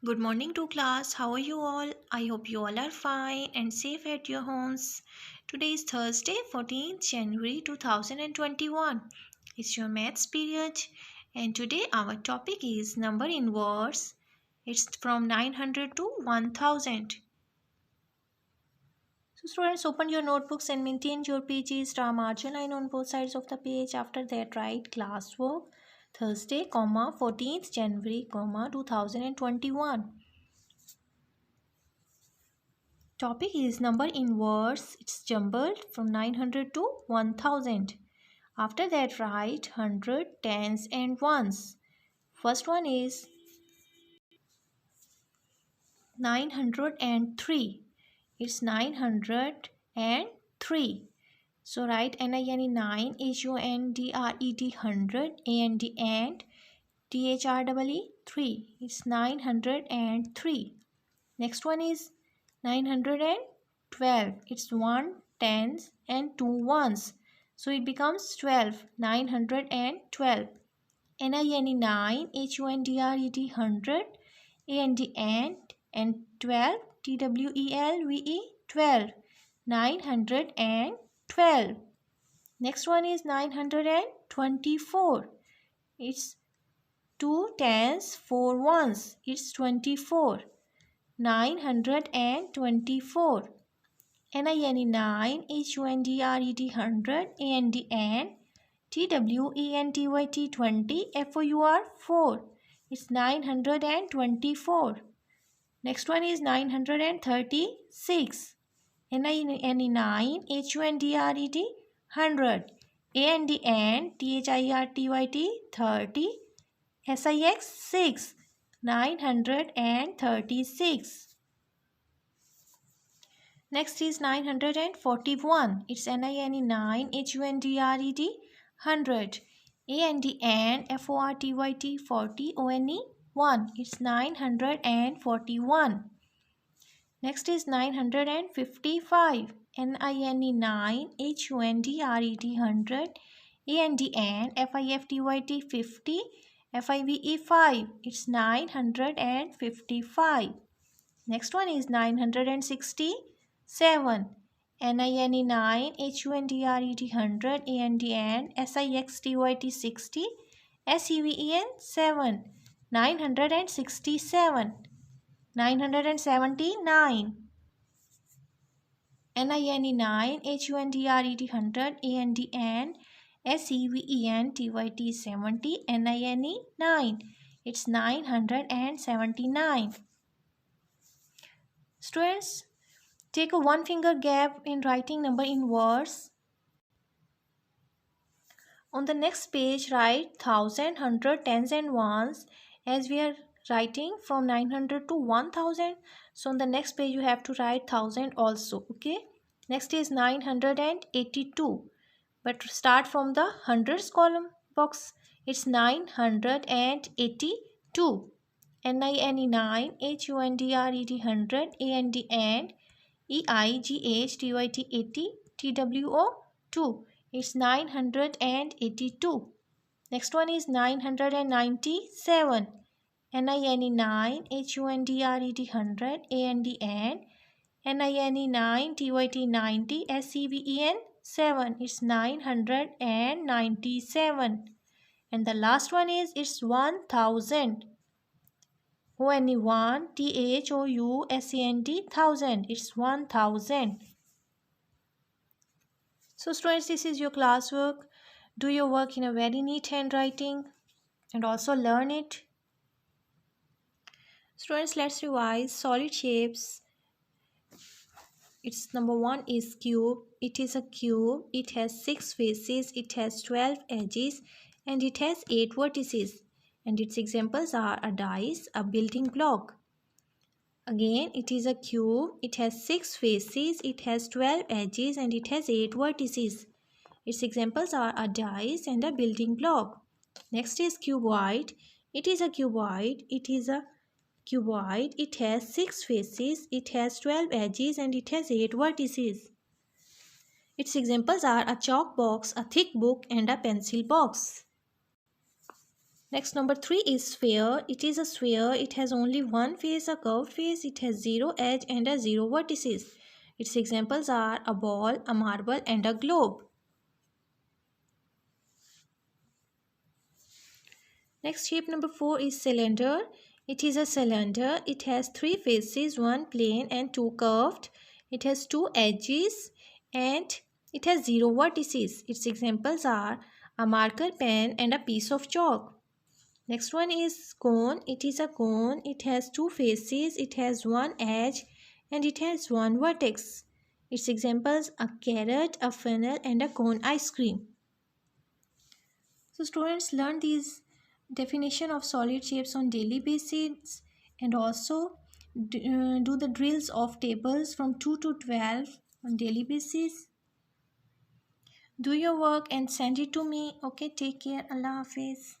Good morning to class. How are you all? I hope you all are fine and safe at your homes. Today is Thursday, 14th January 2021. It's your maths period and today our topic is number in words. It's from 900 to 1000. So students, open your notebooks and maintain your pages. Draw a margin line on both sides of the page. After that, write classwork Thursday, 14th January, 2021. Topic is number in words. It's jumbled from 900 to 1000. After that, write 100, tens and ones. First one is 903. It's 903. So write NINE 9 HUNDRED 100 and THREE 3. It's 903. Next one is 912. It's 1 tens and 2 ones. So it becomes 12. 912. NINE 9 HUNDRED 100 and 12 TWELVE 12. 912. Next one is 924. It's 2 tens, 4 ones. It's 24. 924. NINE 9 HUNDRED 100 and TWENTYT 20 FOUR 4. It's 924. Next one is 936. NINE 9 HUNDRED 100 and THIRTYT 30 SIX 6. 936. Next is 941. It's NINE 9 HUNDRED 100 and FORTYT 40 ONE 1. It's 941. Next is 955. NINE 9 HUNDRED 100 and FIFTYT 50 FIVE 5. It's 955. Next one is 967. NINE 9 HUNDRED 100 and SIXTYT 60 SEVEN 7. 967. 979. NINE 9 HUNDRED 100 and SEVENTYT 70. NINE 9. It's 979. Students, take a one finger gap in writing number in words. On the next page, write 1000, 100, tens and ones. As we are writing from 900 to 1000, so on the next page you have to write 1000 also. Okay. Next is 982. But start from the hundreds column box. It's 982. NINE 9 HUNDRED 100 and EIGHTYT 80 TWO 2. It's 982. Next one is 997. NINE 9 HUNDRED 100 and NINE 9 TYT 90 SEVEN 7. It's 997. And the last one is it's 1000. ONE1 THOUSAND 1000. It's 1000. So students, this is your classwork. Do your work in a very neat handwriting and also learn it. Students, let's revise solid shapes. Its number one is cube. It is a cube. It has 6 faces. It has 12 edges and it has 8 vertices. And its examples are a dice, a building block. Again, it is a cube. It has 6 faces. It has 12 edges and it has 8 vertices. Its examples are a dice and a building block. Next is cuboid. It is a cuboid. It is a cuboid. It has 6 faces. It has 12 edges and it has 8 vertices. Its examples are a chalk box, a thick book and a pencil box. Next, number 3 is sphere. It is a sphere. It has only one face, a curved face. It has 0 edge and a 0 vertices. Its examples are a ball, a marble, and a globe. Next, shape number 4 is cylinder. It is a cylinder. It has 3 faces, one plane and 2 curved. It has 2 edges and it has 0 vertices. Its examples are a marker pen and a piece of chalk. Next one is cone. It is a cone. It has 2 faces. It has 1 edge and it has 1 vertex. Its examples a carrot, a funnel and a cone ice cream. So students learn these definition of solid shapes on daily basis and also do the drills of tables from 2 to 12 on daily basis. Do your work and send it to me. Okay, take care. Allah Hafiz.